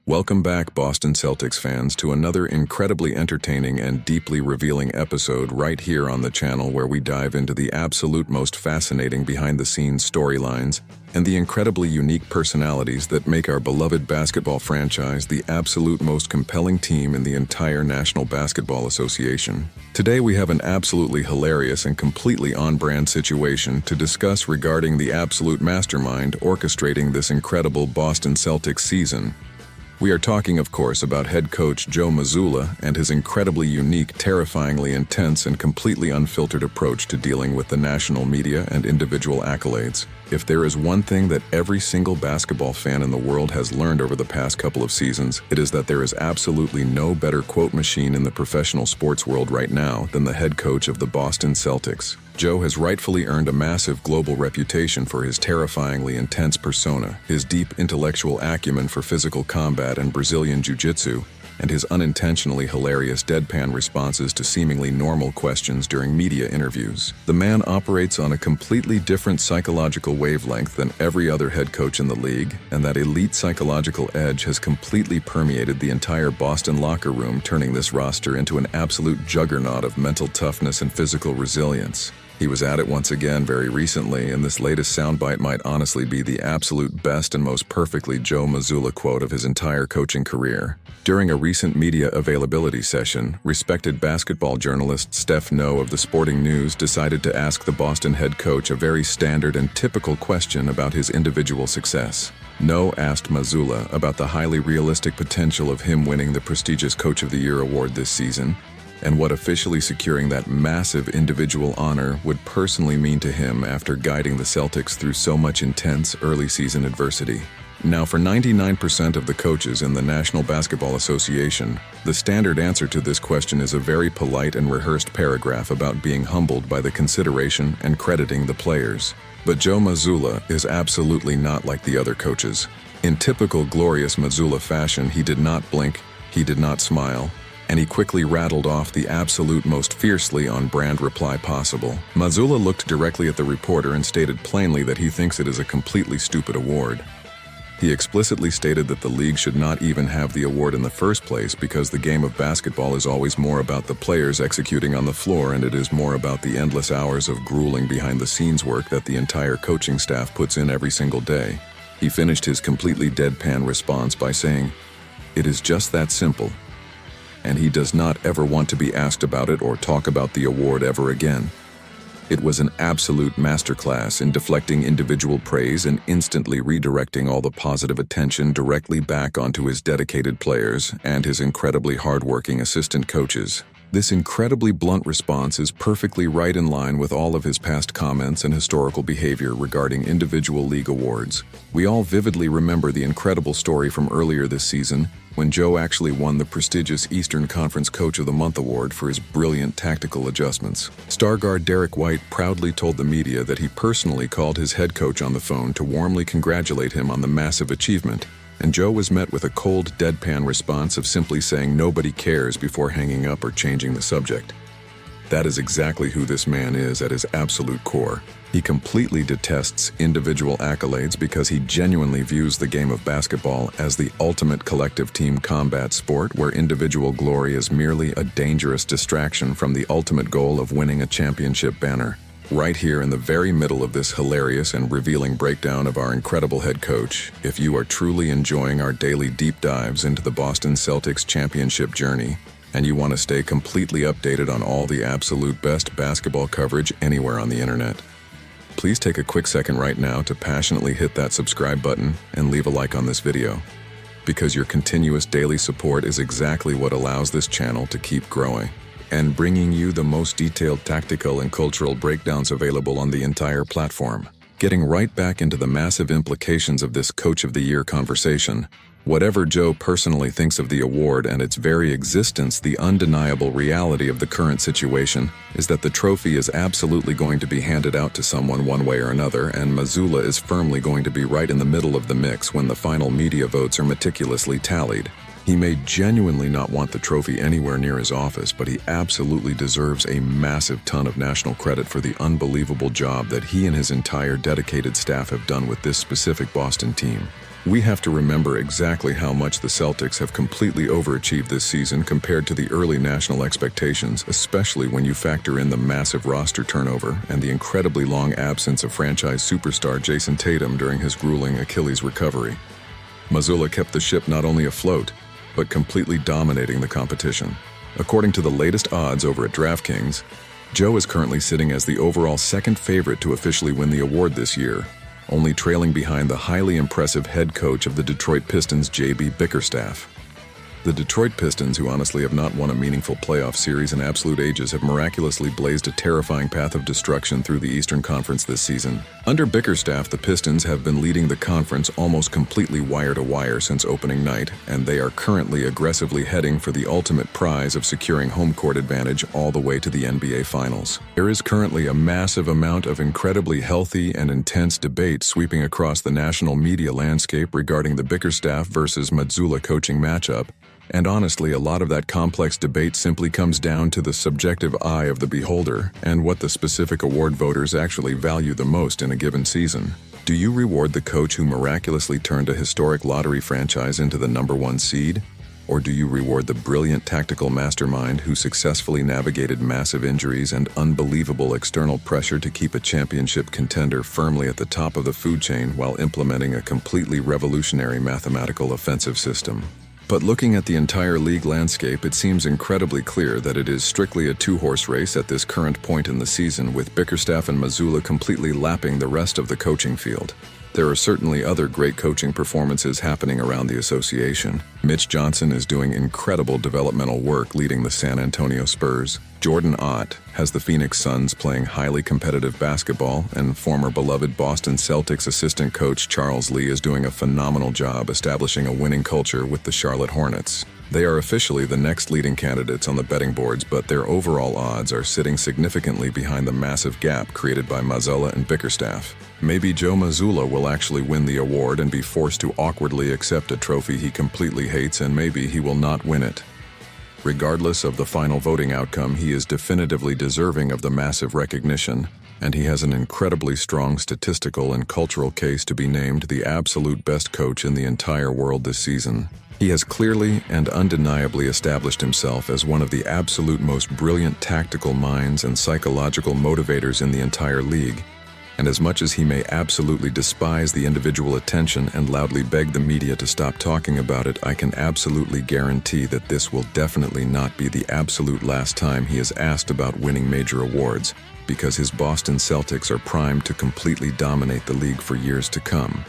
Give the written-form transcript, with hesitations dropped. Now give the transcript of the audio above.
Welcome back, Boston Celtics fans, to another incredibly entertaining and deeply revealing episode right here on the channel, where we dive into the absolute most fascinating behind-the-scenes storylines and the incredibly unique personalities that make our beloved basketball franchise the absolute most compelling team in the entire National Basketball Association. Today we have an absolutely hilarious and completely on-brand situation to discuss regarding the absolute mastermind orchestrating this incredible Boston Celtics season. We are talking, of course, about head coach Joe Mazzulla and his incredibly unique, terrifyingly intense, and completely unfiltered approach to dealing with the national media and individual accolades. If there is one thing that every single basketball fan in the world has learned over the past couple of seasons, it is that there is absolutely no better quote machine in the professional sports world right now than the head coach of the Boston Celtics. Joe has rightfully earned a massive global reputation for his terrifyingly intense persona, his deep intellectual acumen for physical combat and Brazilian jiu-jitsu, and his unintentionally hilarious deadpan responses to seemingly normal questions during media interviews. The man operates on a completely different psychological wavelength than every other head coach in the league, and that elite psychological edge has completely permeated the entire Boston locker room, turning this roster into an absolute juggernaut of mental toughness and physical resilience. He was at it once again very recently, and this latest soundbite might honestly be the absolute best and most perfectly Joe Mazzulla quote of his entire coaching career. During a recent media availability session, respected basketball journalist Steph Noh of the Sporting News decided to ask the Boston head coach a very standard and typical question about his individual success. Noh asked Mazzulla about the highly realistic potential of him winning the prestigious Coach of the Year award this season, and what officially securing that massive individual honor would personally mean to him after guiding the Celtics through so much intense early season adversity. Now, for 99% of the coaches in the National Basketball Association, the standard answer to this question is a very polite and rehearsed paragraph about being humbled by the consideration and crediting the players. But Joe Mazzulla is absolutely not like the other coaches. In typical glorious Mazzulla fashion, he did not blink, he did not smile, and he quickly rattled off the absolute most fiercely on-brand reply possible. Mazzulla looked directly at the reporter and stated plainly that he thinks it is a completely stupid award. He explicitly stated that the league should not even have the award in the first place because the game of basketball is always more about the players executing on the floor, and it is more about the endless hours of grueling behind-the-scenes work that the entire coaching staff puts in every single day. He finished his completely deadpan response by saying, "It is just that simple," and he does not ever want to be asked about it or talk about the award ever again. It was an absolute masterclass in deflecting individual praise and instantly redirecting all the positive attention directly back onto his dedicated players and his incredibly hardworking assistant coaches. This incredibly blunt response is perfectly right in line with all of his past comments and historical behavior regarding individual league awards. We all vividly remember the incredible story from earlier this season when Joe actually won the prestigious Eastern Conference Coach of the Month award for his brilliant tactical adjustments. Star guard Derek White proudly told the media that he personally called his head coach on the phone to warmly congratulate him on the massive achievement, and Joe was met with a cold, deadpan response of simply saying nobody cares before hanging up or changing the subject. That is exactly who this man is at his absolute core. He completely detests individual accolades because he genuinely views the game of basketball as the ultimate collective team combat sport where individual glory is merely a dangerous distraction from the ultimate goal of winning a championship banner. Right here in the very middle of this hilarious and revealing breakdown of our incredible head coach, if you are truly enjoying our daily deep dives into the Boston Celtics championship journey, and you want to stay completely updated on all the absolute best basketball coverage anywhere on the internet, please take a quick second right now to passionately hit that subscribe button and leave a like on this video, because your continuous daily support is exactly what allows this channel to keep growing and bringing you the most detailed tactical and cultural breakdowns available on the entire platform. Getting right back into the massive implications of this Coach of the Year conversation, whatever Joe personally thinks of the award and its very existence, the undeniable reality of the current situation is that the trophy is absolutely going to be handed out to someone one way or another, and Mazzulla is firmly going to be right in the middle of the mix when the final media votes are meticulously tallied. He may genuinely not want the trophy anywhere near his office, but he absolutely deserves a massive ton of national credit for the unbelievable job that he and his entire dedicated staff have done with this specific Boston team. We have to remember exactly how much the Celtics have completely overachieved this season compared to the early national expectations, especially when you factor in the massive roster turnover and the incredibly long absence of franchise superstar Jason Tatum during his grueling Achilles recovery. Mazzulla kept the ship not only afloat, but completely dominating the competition. According to the latest odds over at DraftKings, Joe is currently sitting as the overall second favorite to officially win the award this year, only trailing behind the highly impressive head coach of the Detroit Pistons, JB Bickerstaff. The Detroit Pistons, who honestly have not won a meaningful playoff series in absolute ages, have miraculously blazed a terrifying path of destruction through the Eastern Conference this season. Under Bickerstaff, the Pistons have been leading the conference almost completely wire to wire since opening night, and they are currently aggressively heading for the ultimate prize of securing home court advantage all the way to the NBA Finals. There is currently a massive amount of incredibly healthy and intense debate sweeping across the national media landscape regarding the Bickerstaff versus Mazzulla coaching matchup. And honestly, a lot of that complex debate simply comes down to the subjective eye of the beholder and what the specific award voters actually value the most in a given season. Do you reward the coach who miraculously turned a historic lottery franchise into the #1 seed? Or do you reward the brilliant tactical mastermind who successfully navigated massive injuries and unbelievable external pressure to keep a championship contender firmly at the top of the food chain while implementing a completely revolutionary mathematical offensive system? But looking at the entire league landscape, it seems incredibly clear that it is strictly a two-horse race at this current point in the season, with Bickerstaff and Mazzulla completely lapping the rest of the coaching field. There are certainly other great coaching performances happening around the association. Mitch Johnson is doing incredible developmental work leading the San Antonio Spurs. Jordan Ott has the Phoenix Suns playing highly competitive basketball, and former beloved Boston Celtics assistant coach Charles Lee is doing a phenomenal job establishing a winning culture with the Charlotte Hornets. They are officially the next leading candidates on the betting boards, but their overall odds are sitting significantly behind the massive gap created by Mazzulla and Bickerstaff. Maybe Joe Mazzulla will actually win the award and be forced to awkwardly accept a trophy he completely hates, and maybe he will not win it. Regardless of the final voting outcome, he is definitively deserving of the massive recognition, and he has an incredibly strong statistical and cultural case to be named the absolute best coach in the entire world this season. He has clearly and undeniably established himself as one of the absolute most brilliant tactical minds and psychological motivators in the entire league. And as much as he may absolutely despise the individual attention and loudly beg the media to stop talking about it, I can absolutely guarantee that this will definitely not be the absolute last time he is asked about winning major awards, because his Boston Celtics are primed to completely dominate the league for years to come.